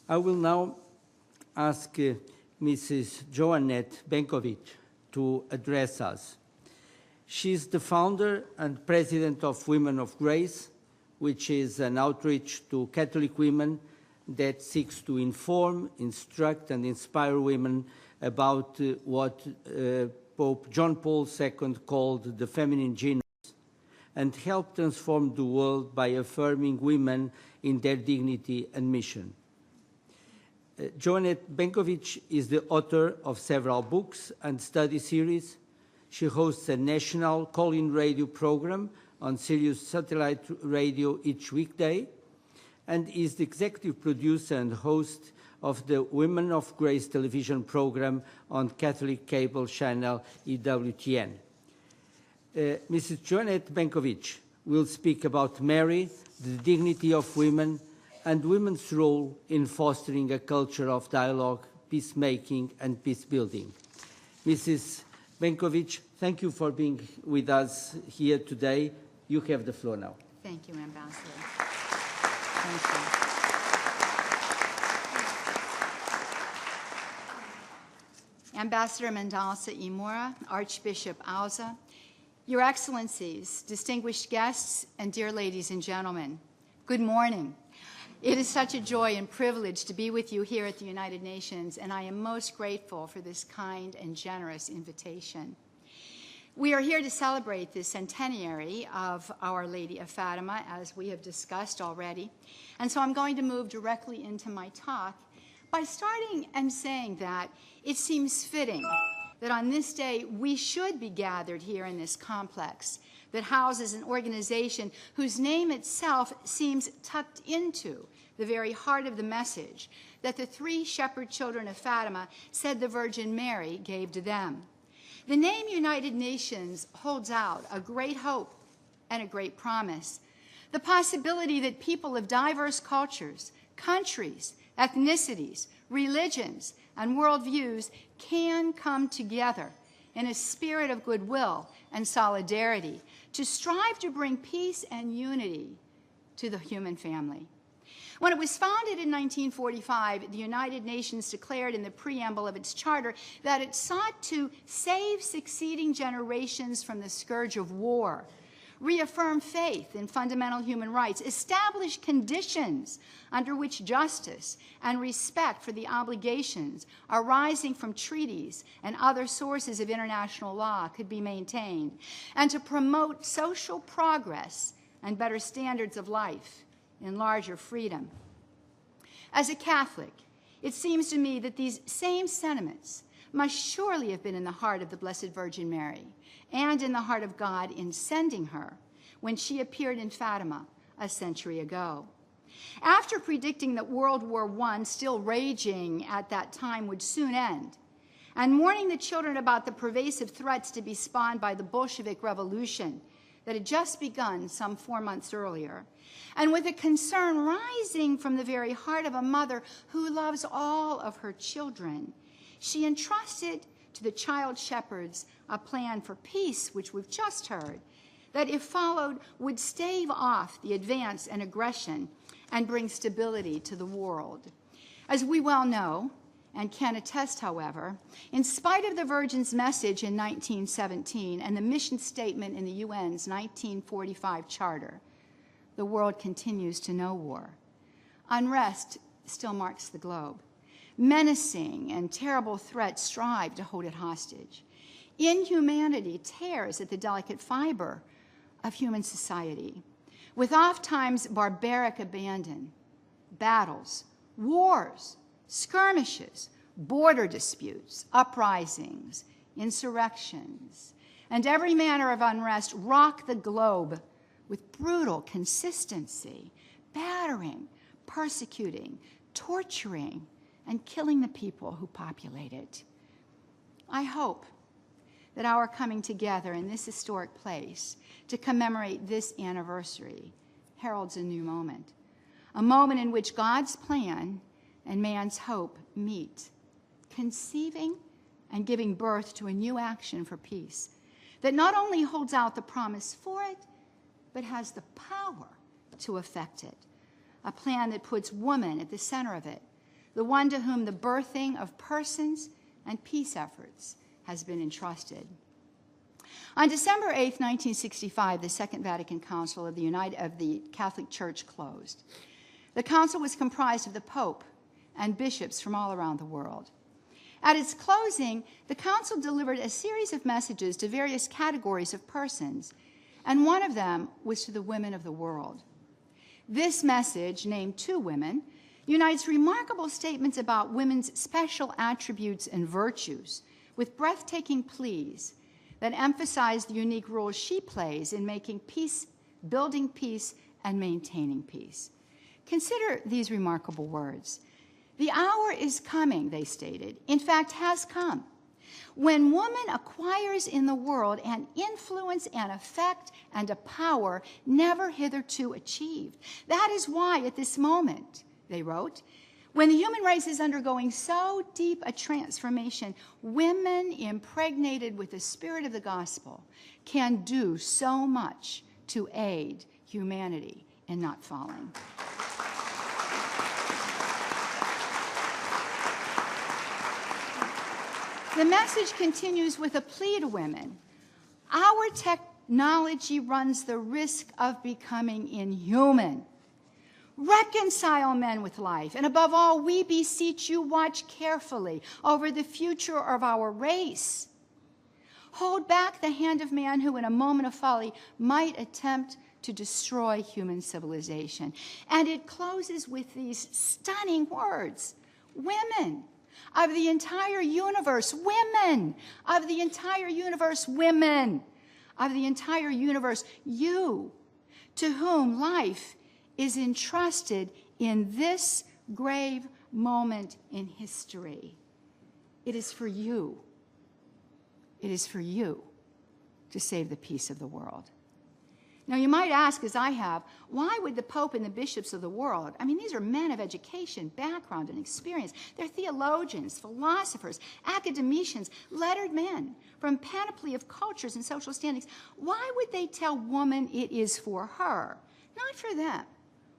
I will now ask Mrs. Johnnette Benkovic to address us. She's the founder and president of Women of Grace, which is an outreach to Catholic women that seeks to inform, instruct, and inspire women about what Pope John Paul II called the feminine genius, and help transform the world by affirming women in their dignity and mission. Johnnette Benkovic is the author of several books and study series. She hosts a national call-in radio program on Sirius Satellite Radio each weekday, and is the executive producer and host of the Women of Grace television program on Catholic cable channel EWTN. Mrs. Johnnette Benkovic will speak about Mary, the dignity of women, and women's role in fostering a culture of dialogue, peacemaking, and peace-building. Mrs. Benkovic, thank you for being with us here today. You have the floor now. Thank you, Ambassador. Thank you. Ambassador Mendonça y Moura, Archbishop Auza, Your Excellencies, distinguished guests, and dear ladies and gentlemen, good morning. It is such a joy and privilege to be with you here at the United Nations, and I am most grateful for this kind and generous invitation. We are here to celebrate the centenary of Our Lady of Fatima, as we have discussed already, and so I'm going to move directly into my talk by starting and saying that it seems fitting that on this day we should be gathered here in this complex that houses an organization whose name itself seems tucked into the very heart of the message that the three shepherd children of Fatima said the Virgin Mary gave to them. The name United Nations holds out a great hope and a great promise, the possibility that people of diverse cultures, countries, ethnicities, religions, and worldviews can come together in a spirit of goodwill and solidarity to strive to bring peace and unity to the human family. When it was founded in 1945, the United Nations declared in the preamble of its charter that it sought to save succeeding generations from the scourge of war, reaffirm faith in fundamental human rights, establish conditions under which justice and respect for the obligations arising from treaties and other sources of international law could be maintained, and to promote social progress and better standards of life in larger freedom. As a Catholic, it seems to me that these same sentiments must surely have been in the heart of the Blessed Virgin Mary and in the heart of God in sending her when she appeared in Fatima a century ago. After predicting that World War I, still raging at that time, would soon end, and warning the children about the pervasive threats to be spawned by the Bolshevik Revolution that had just begun some 4 months earlier, and with a concern rising from the very heart of a mother who loves all of her children, she entrusted to the child shepherds a plan for peace, which we've just heard, that if followed would stave off the advance and aggression and bring stability to the world. As we well know, and can attest, however, in spite of the Virgin's message in 1917 and the mission statement in the UN's 1945 charter, the world continues to know war. Unrest still marks the globe. Menacing and terrible threats strive to hold it hostage. Inhumanity tears at the delicate fiber of human society, with oft-times barbaric abandon, battles, wars, skirmishes, border disputes, uprisings, insurrections, and every manner of unrest rock the globe with brutal consistency, battering, persecuting, torturing, and killing the people who populate it. I hope that our coming together in this historic place to commemorate this anniversary heralds a new moment, a moment in which God's plan and man's hope meet, conceiving and giving birth to a new action for peace that not only holds out the promise for it, but has the power to effect it, a plan that puts woman at the center of it, the one to whom the birthing of persons and peace efforts has been entrusted. On December 8, 1965, the Second Vatican Council of the Catholic Church closed. The council was comprised of the Pope and bishops from all around the world. At its closing, the council delivered a series of messages to various categories of persons, and one of them was to the women of the world. This message, named To Women, unites remarkable statements about women's special attributes and virtues with breathtaking pleas that emphasize the unique role she plays in making peace, building peace, and maintaining peace. Consider these remarkable words. The hour is coming, they stated, in fact has come, when woman acquires in the world an influence, an effect, and a power never hitherto achieved. That is why at this moment, they wrote, when the human race is undergoing so deep a transformation, women impregnated with the spirit of the gospel can do so much to aid humanity in not falling. The message continues with a plea to women. Our technology runs the risk of becoming inhuman. Reconcile men with life, and above all, we beseech you, watch carefully over the future of our race. Hold back the hand of man who, in a moment of folly, might attempt to destroy human civilization. And it closes with these stunning words. Women of the entire universe, women of the entire universe, women of the entire universe, you, to whom life is entrusted in this grave moment in history. It is for you. It is for you to save the peace of the world. Now, you might ask, as I have, why would the Pope and the bishops of the world, I mean, these are men of education, background, and experience. They're theologians, philosophers, academicians, lettered men from panoply of cultures and social standings. Why would they tell woman it is for her, not for them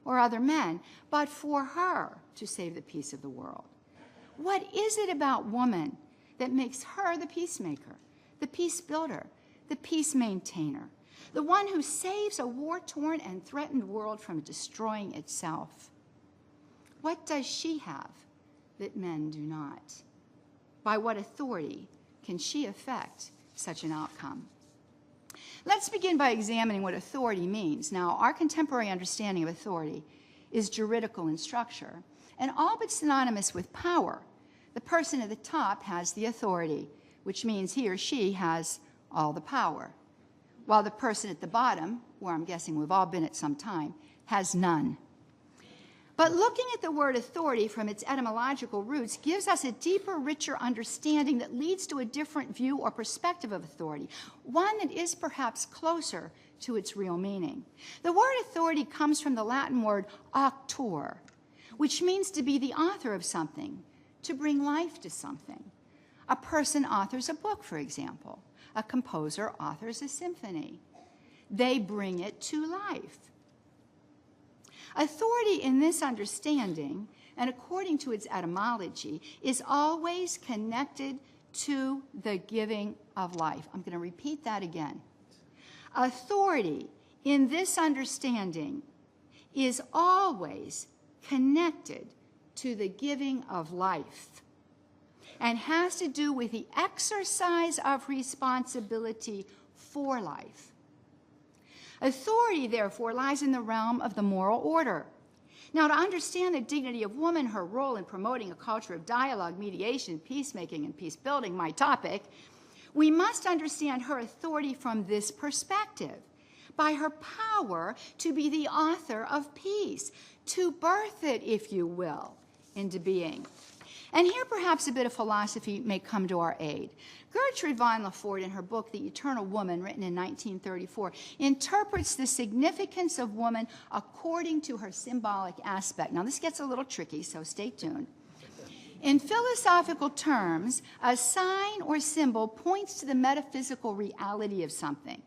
or other men, but for her to save the peace of the world? What is it about woman that makes her the peacemaker, the peace builder, the peace maintainer? The one who saves a war-torn and threatened world from destroying itself. What does she have that men do not? By what authority can she effect such an outcome? Let's begin by examining what authority means. Now, our contemporary understanding of authority is juridical in structure and all but synonymous with power. The person at the top has the authority, which means he or she has all the power, while the person at the bottom, where I'm guessing we've all been at some time, has none. But looking at the word authority from its etymological roots gives us a deeper, richer understanding that leads to a different view or perspective of authority, one that is perhaps closer to its real meaning. The word authority comes from the Latin word auctor, which means to be the author of something, to bring life to something. A person authors a book, for example. A composer authors a symphony. They bring it to life. Authority in this understanding, and according to its etymology, is always connected to the giving of life. I'm going to repeat that again. Authority in this understanding is always connected to the giving of life, and has to do with the exercise of responsibility for life. Authority, therefore, lies in the realm of the moral order. Now, to understand the dignity of woman, her role in promoting a culture of dialogue, mediation, peacemaking, and peace building, my topic, we must understand her authority from this perspective, by her power to be the author of peace, to birth it, if you will, into being. And here perhaps a bit of philosophy may come to our aid. Gertrude von Lefort, in her book, The Eternal Woman, written in 1934, interprets the significance of woman according to her symbolic aspect. Now, this gets a little tricky, so stay tuned. In philosophical terms, a sign or symbol points to the metaphysical reality of something.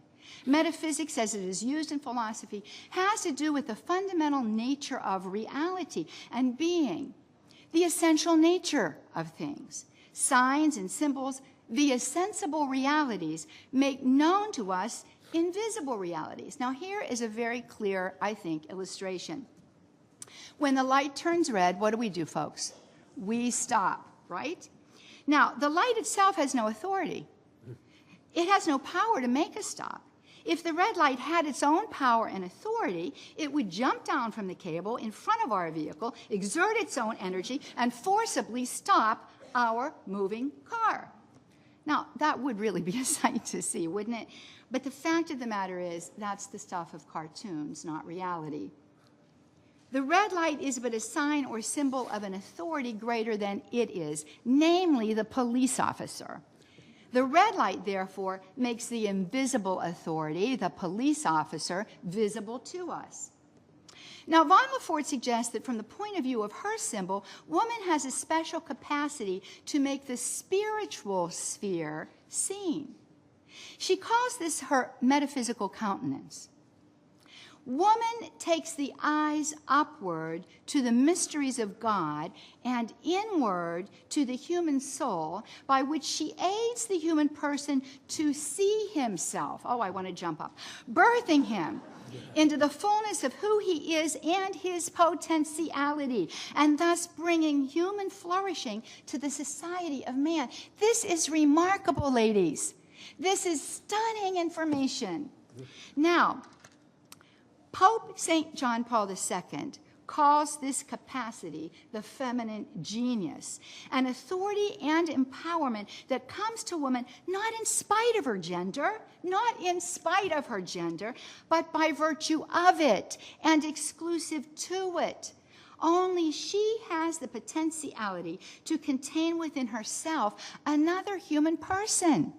Metaphysics, as it is used in philosophy, has to do with the fundamental nature of reality and being. the essential nature of things. Signs and symbols, the sensible realities, make known to us invisible realities. Now, here is a very clear, I think, illustration. When the light turns red, what do, folks? We stop, right? Now, the light itself has no authority. It has no power to make us stop. If the red light had its own power and authority, it would jump down from the cable in front of our vehicle, exert its own energy, and forcibly stop our moving car. Now, that would really be a sight to see, wouldn't it? But the fact of the matter is, that's the stuff of cartoons, not reality. The red light is but a sign or symbol of an authority greater than it is, namely the police officer. The red light, therefore, makes the invisible authority, the police officer, visible to us. Now, von Lefort suggests that from the point of view of her symbol, woman has a special capacity to make the spiritual sphere seen. She calls this her metaphysical countenance. Woman takes the eyes upward to the mysteries of God and inward to the human soul, by which she aids the human person to see himself. Oh, I want to jump up. Birthing him into the fullness of who he is and his potentiality, and thus bringing human flourishing to the society of man. This is remarkable, ladies. This is stunning information. Now, Pope St. John Paul II calls this capacity the feminine genius, an authority and empowerment that comes to woman not in spite of her gender, but by virtue of it and exclusive to it. Only she has the potentiality to contain within herself another human person.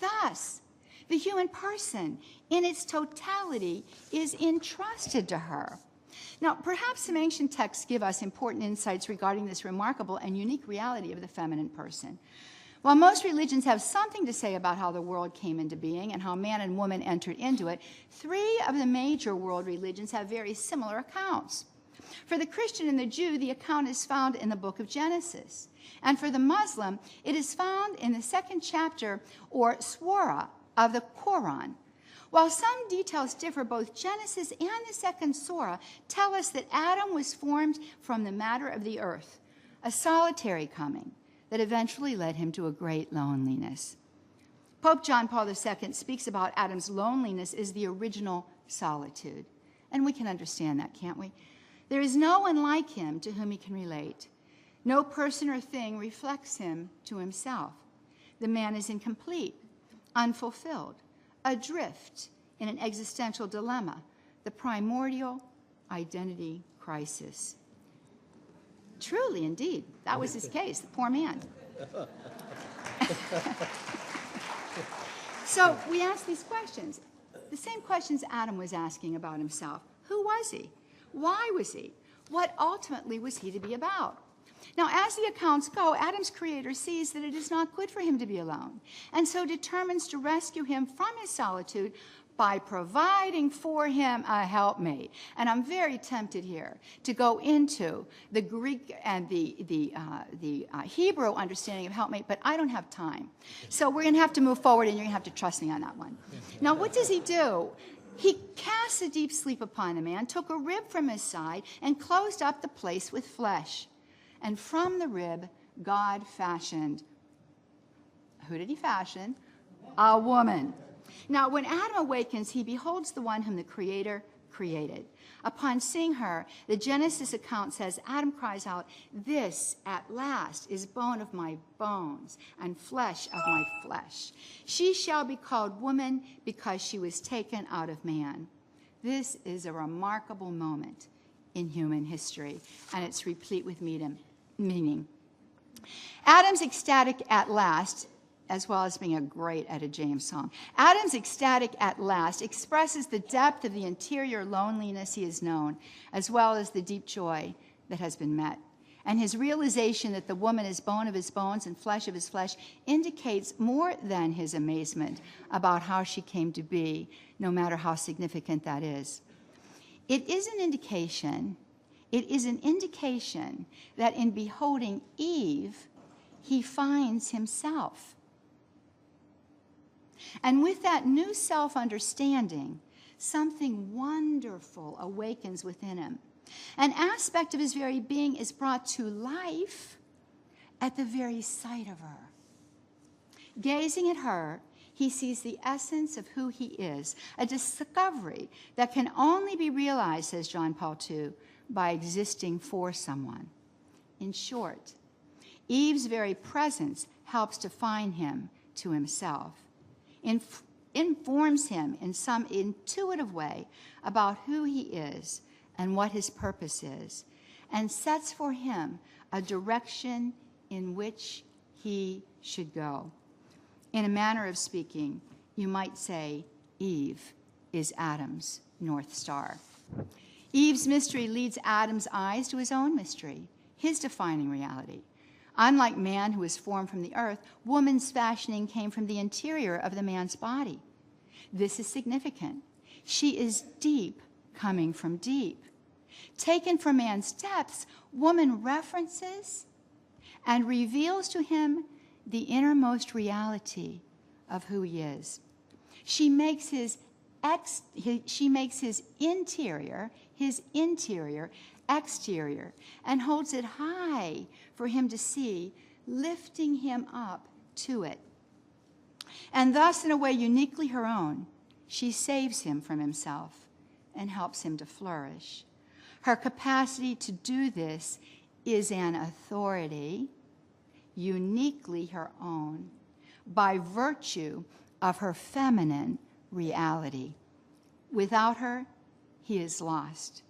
Thus, the human person in its totality is entrusted to her. Now, perhaps some ancient texts give us important insights regarding this remarkable and unique reality of the feminine person. While most religions have something to say about how the world came into being and how man and woman entered into it, 3 of the major world religions have very similar accounts. For the Christian and the Jew, the account is found in the book of Genesis. And for the Muslim, it is found in the 2nd chapter, or surah, of the Quran. While some details differ, both Genesis and the 2nd surah tell us that Adam was formed from the matter of the earth, a solitary coming that eventually led him to a great loneliness. Pope John Paul II speaks about Adam's loneliness as the original solitude. And we can understand that, can't we? There is no one like him to whom he can relate. No person or thing reflects him to himself. The man is incomplete, unfulfilled, adrift in an existential dilemma, the primordial identity crisis. Truly, indeed, that was his case, the poor man. So we ask these questions, the same questions Adam was asking about himself. Who was he? Why was he? What ultimately was he to be about? Now, as the accounts go, Adam's creator sees that it is not good for him to be alone, and so determines to rescue him from his solitude by providing for him a helpmate. And I'm very tempted here to go into the Greek and the Hebrew understanding of helpmate, but I don't have time. So we're going to have to move forward, and you're going to have to trust me on that one. Now, what does he do? He cast a deep sleep upon the man, took a rib from his side, and closed up the place with flesh. And from the rib, God fashioned. Who did he fashion? A woman. Now, when Adam awakens, he beholds the one whom the Creator created. Upon seeing her, the Genesis account says, Adam cries out, "This at last is bone of my bones and flesh of my flesh. She shall be called woman because she was taken out of man." This is a remarkable moment in human history, and it's replete with meaning. Adam's ecstatic at last, as well as being a great Etta James song, Adam's ecstatic at last expresses the depth of the interior loneliness he has known, as well as the deep joy that has been met. And his realization that the woman is bone of his bones and flesh of his flesh indicates more than his amazement about how she came to be, no matter how significant that is. It is an indication, It is an indication that in beholding Eve, he finds himself. And with that new self-understanding, something wonderful awakens within him. An aspect of his very being is brought to life at the very sight of her. Gazing at her, he sees the essence of who he is, a discovery that can only be realized, says John Paul II, by existing for someone. In short, Eve's very presence helps define him to himself, informs him in some intuitive way about who he is and what his purpose is, and sets for him a direction in which he should go. In a manner of speaking, you might say Eve is Adam's North Star. Eve's mystery leads Adam's eyes to his own mystery, his defining reality. Unlike man, who is formed from the earth, woman's fashioning came from the interior of the man's body. This is significant. She is deep, coming from deep. Taken from man's depths, woman references and reveals to him the innermost reality of who he is. She makes his interior exterior, and holds it high for him to see, lifting him up to it. And thus, in a way uniquely her own, she saves him from himself and helps him to flourish. Her capacity to do this is an authority uniquely her own by virtue of her feminine reality. Without her, he is lost.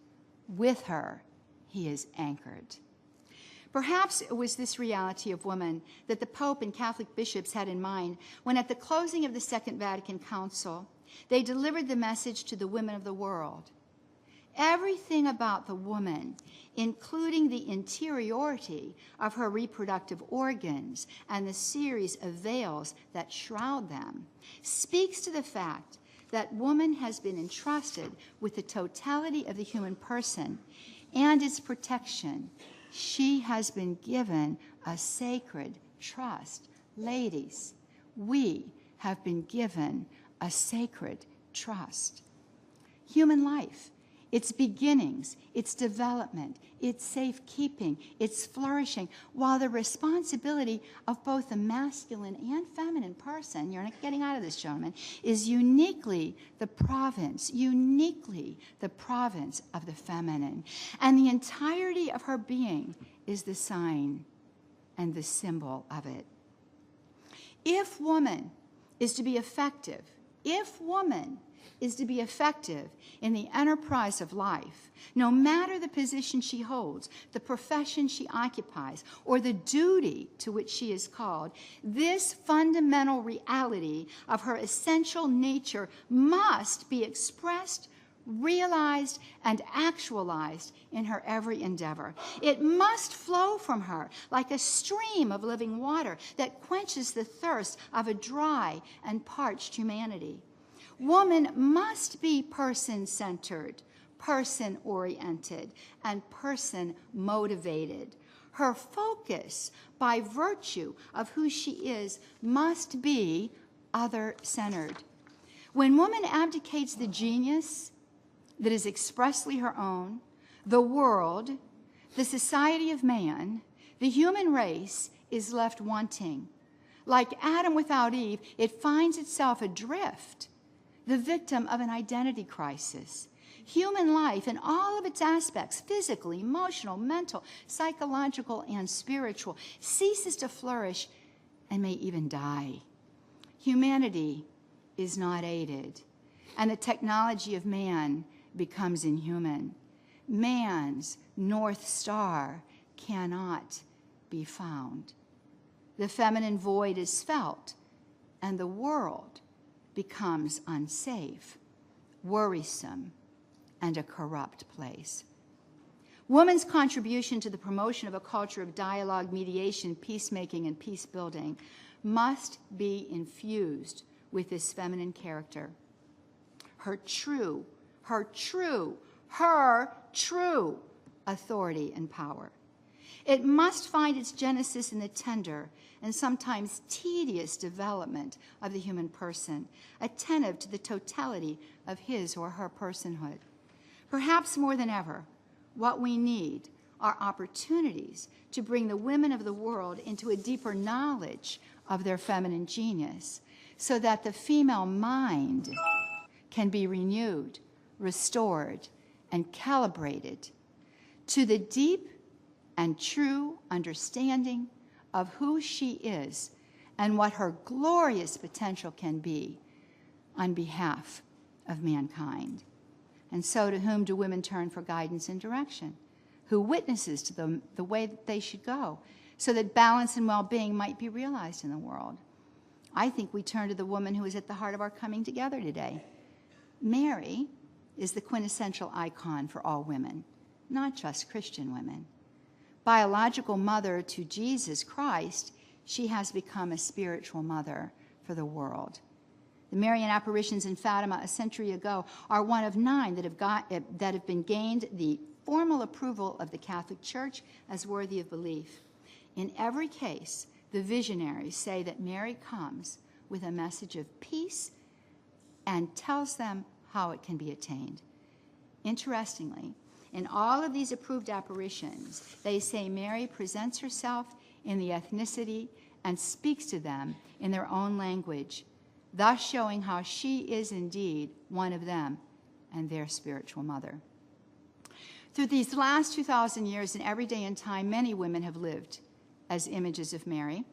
With her, he is anchored. Perhaps it was this reality of woman that the Pope and Catholic bishops had in mind when, at the closing of the Second Vatican Council, they delivered the message to the women of the world. Everything about the woman, including the interiority of her reproductive organs and the series of veils that shroud them, speaks to the fact that woman has been entrusted with the totality of the human person and its protection. She has been given a sacred trust. Ladies, we have been given a sacred trust. Human life, its beginnings, its development, its safekeeping, its flourishing, while the responsibility of both the masculine and feminine person, you're not getting out of this, gentlemen, is uniquely the province of the feminine. And the entirety of her being is the sign and the symbol of it. If woman is to be effective in the enterprise of life, no matter the position she holds, the profession she occupies, or the duty to which she is called, this fundamental reality of her essential nature must be expressed, realized, and actualized in her every endeavor. It must flow from her like a stream of living water that quenches the thirst of a dry and parched humanity. Woman must be person-centered, person-oriented, and person-motivated. Her focus, by virtue of who she is, must be other-centered. When woman abdicates the genius that is expressly her own, the world, the society of man, the human race is left wanting. Like Adam without Eve, it finds itself adrift, the victim of an identity crisis. Human life in all of its aspects, physical, emotional, mental, psychological, and spiritual, ceases to flourish and may even die. Humanity is not aided, and the technology of man becomes inhuman. Man's North Star cannot be found. The feminine void is felt, and the world becomes unsafe, worrisome, and a corrupt place. Woman's contribution to the promotion of a culture of dialogue, mediation, peacemaking, and peace building must be infused with this feminine character. Her true authority, and power. It must find its genesis in the tender and sometimes tedious development of the human person, attentive to the totality of his or her personhood. Perhaps more than ever, what we need are opportunities to bring the women of the world into a deeper knowledge of their feminine genius, so that the female mind can be renewed, restored, and calibrated to the deep and true understanding of who she is and what her glorious potential can be on behalf of mankind. And so to whom do women turn for guidance and direction? Who witnesses to them the way that they should go, so that balance and well-being might be realized in the world? I think we turn to the woman who is at the heart of our coming together today. Mary is the quintessential icon for all women, not just Christian women. Biological mother to Jesus Christ, she has become a spiritual mother for the world. The Marian apparitions in Fatima a century ago are one of 9 that have been gained the formal approval of the Catholic Church as worthy of belief. In every case, the visionaries say that Mary comes with a message of peace and tells them how it can be attained. Interestingly, in all of these approved apparitions, they say Mary presents herself in the ethnicity and speaks to them in their own language, thus showing how she is indeed one of them and their spiritual mother. Through these last 2,000 years, in every day and time, many women have lived as images of Mary,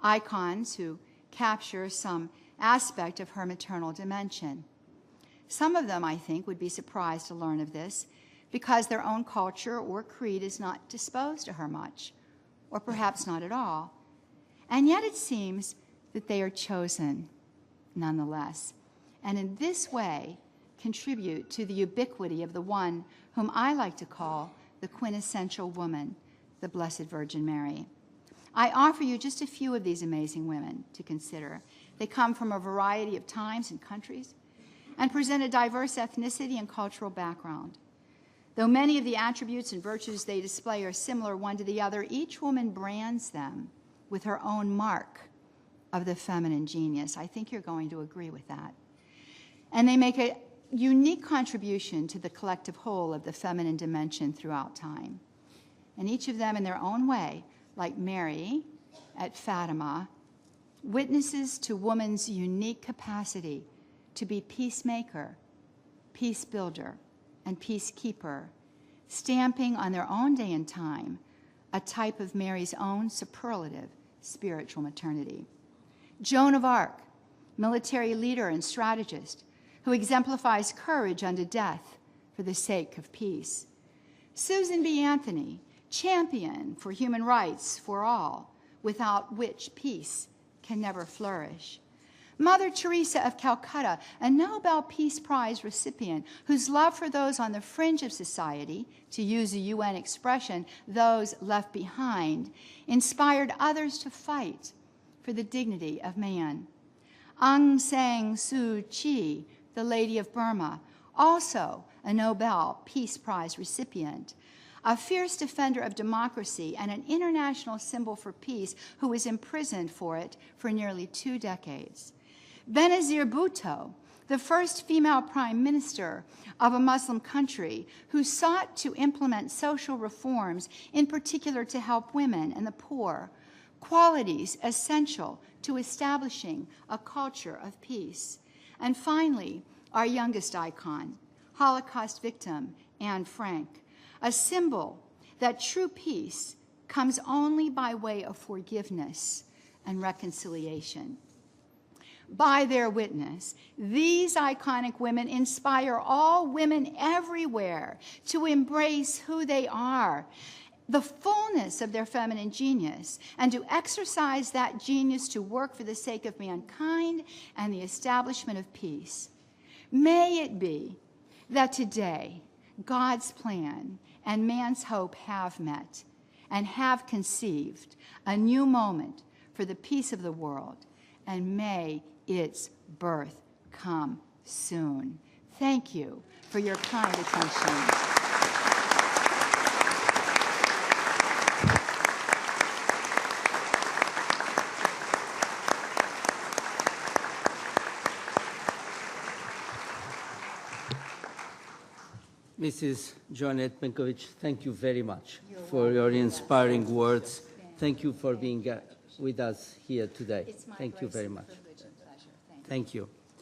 icons who capture some aspect of her maternal dimension. Some of them, I think, would be surprised to learn of this because their own culture or creed is not disposed to her much, or perhaps not at all. And yet it seems that they are chosen nonetheless, and in this way contribute to the ubiquity of the one whom I like to call the quintessential woman, the Blessed Virgin Mary. I offer you just a few of these amazing women to consider. They come from a variety of times and countries and present a diverse ethnicity and cultural background. Though many of the attributes and virtues they display are similar one to the other, each woman brands them with her own mark of the feminine genius. I think you're going to agree with that. And they make a unique contribution to the collective whole of the feminine dimension throughout time. And each of them in their own way, like Mary at Fatima, witnesses to woman's unique capacity to be peacemaker, peace builder, and peacekeeper, stamping on their own day and time a type of Mary's own superlative spiritual maternity. Joan of Arc, military leader and strategist, who exemplifies courage unto death for the sake of peace. Susan B. Anthony, champion for human rights for all, without which peace can never flourish. Mother Teresa of Calcutta, a Nobel Peace Prize recipient whose love for those on the fringe of society, to use a UN expression, those left behind, inspired others to fight for the dignity of man. Aung San Suu Kyi, the Lady of Burma, also a Nobel Peace Prize recipient, a fierce defender of democracy and an international symbol for peace who was imprisoned for it for nearly 2 decades. Benazir Bhutto, the first female prime minister of a Muslim country who sought to implement social reforms, in particular to help women and the poor, qualities essential to establishing a culture of peace. And finally, our youngest icon, Holocaust victim Anne Frank, a symbol that true peace comes only by way of forgiveness and reconciliation. By their witness, these iconic women inspire all women everywhere to embrace who they are, the fullness of their feminine genius, and to exercise that genius to work for the sake of mankind and the establishment of peace. May it be that today God's plan and man's hope have met and have conceived a new moment for the peace of the world, and may its birth come soon. Thank you for your kind attention. Mrs. Johnnette Benkovic, thank you very much for your inspiring words. Thank you for being with us here today. It's my Thank you grace very and much. privilege and pleasure. Thank you. Thank you.